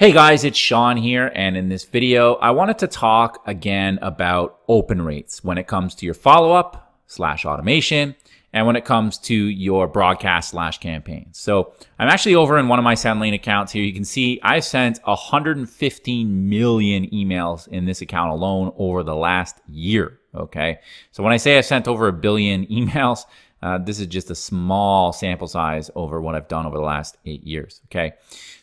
Hey guys, it's Sean here, and in this video, I wanted to talk again about open rates when it comes to your follow-up / automation and when it comes to your broadcast / campaigns. So I'm actually over in one of my SendLane accounts here. You can see I sent 115 million emails in this account alone over the last year, okay? So when I say I sent over 1 billion emails, this is just a small sample size over what I've done over the last 8 years, okay?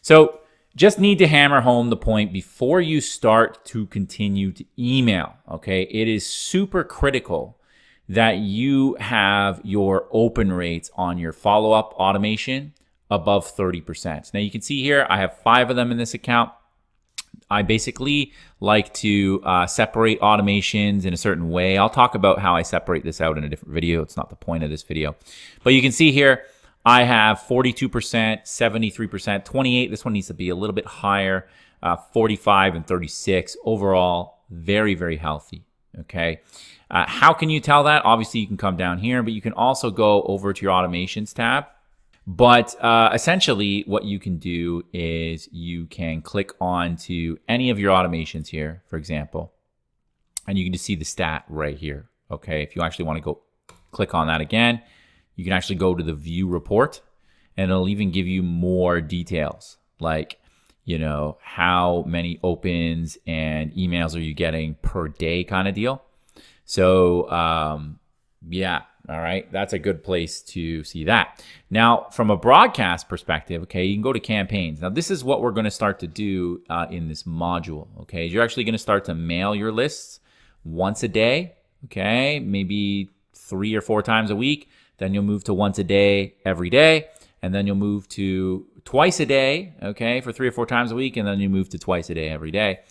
So just need to hammer home the point before you start to continue to email, okay? It is super critical that you have your open rates on your follow-up automation above 30%. Now you can see here, I have 5 of them in this account. I basically like to separate automations in a certain way. I'll talk about how I separate this out in a different video. It's not the point of this video. But you can see here, I have 42%, 73%, 28. This one needs to be a little bit higher, 45 and 36. Overall, very, very healthy, okay? How can you tell that? Obviously, you can come down here, but you can also go over to your automations tab. But essentially, what you can do is you can click on to any of your automations here, for example, and you can just see the stat right here, okay? If you actually want to go click on that again, you can actually go to the view report and it'll even give you more details like, you know, how many opens and emails are you getting per day kind of deal. So yeah, all right, that's a good place to see that. Now, from a broadcast perspective, okay, you can go to campaigns. Now, this is what we're going to start to do in this module, okay? You're actually going to start to mail your lists once a day, okay? Maybe 3 or 4 times a week. Then you'll move to once a day every day, and then you'll move to twice a day, okay, for 3 or 4 times a week, and then you move to twice a day every day.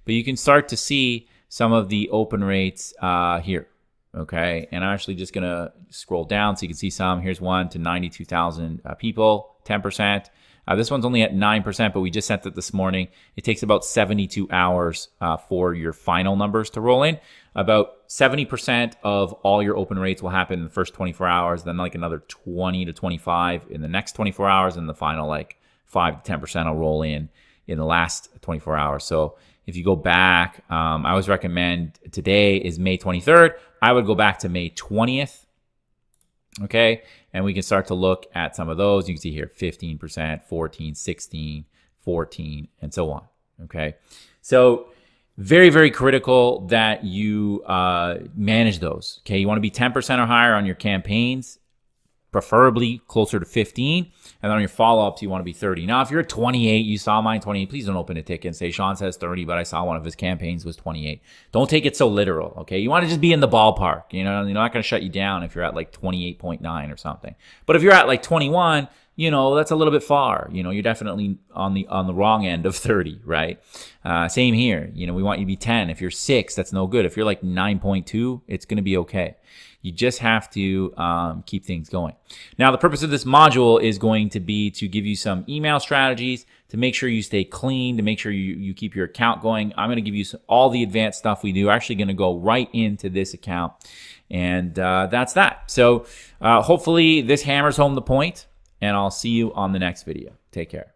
But you can start to see some of the open rates here, okay? And I'm actually just gonna scroll down so you can see some. Here's one to 92,000 people, 10%. This one's only at 9%, but we just sent it this morning. It takes about 72 hours for your final numbers to roll in. About 70% of all your open rates will happen in the first 24 hours, then like another 20 to 25 in the next 24 hours, and the final like 5 to 10% will roll in the last 24 hours. So if you go back, I always recommend, today is May 23rd. I would go back to May 20th. Okay, and we can start to look at some of those. You can see here 15%, 14, 16, 14, and so on. Okay, so very, very critical that you manage those. Okay, you want to be 10% or higher on your campaigns, preferably closer to 15, and then on your follow-ups, you want to be 30. Now, if you're at 28, you saw mine 28, please don't open a ticket and say, Sean says 30, but I saw one of his campaigns was 28. Don't take it so literal, okay? You want to just be in the ballpark. You know, you're not going to shut you down if you're at like 28.9 or something. But if you're at like 21, you know, that's a little bit far. You know, you're definitely on the wrong end of 30, right? Same here. You know, we want you to be 10. If you're 6, that's no good. If you're like 9.2, it's going to be okay. You just have to keep things going. Now, the purpose of this module is going to be to give you some email strategies to make sure you stay clean, to make sure you keep your account going. I'm going to give you all the advanced stuff we do. We're actually going to go right into this account, and that's that. So hopefully this hammers home the point, and I'll see you on the next video. Take care.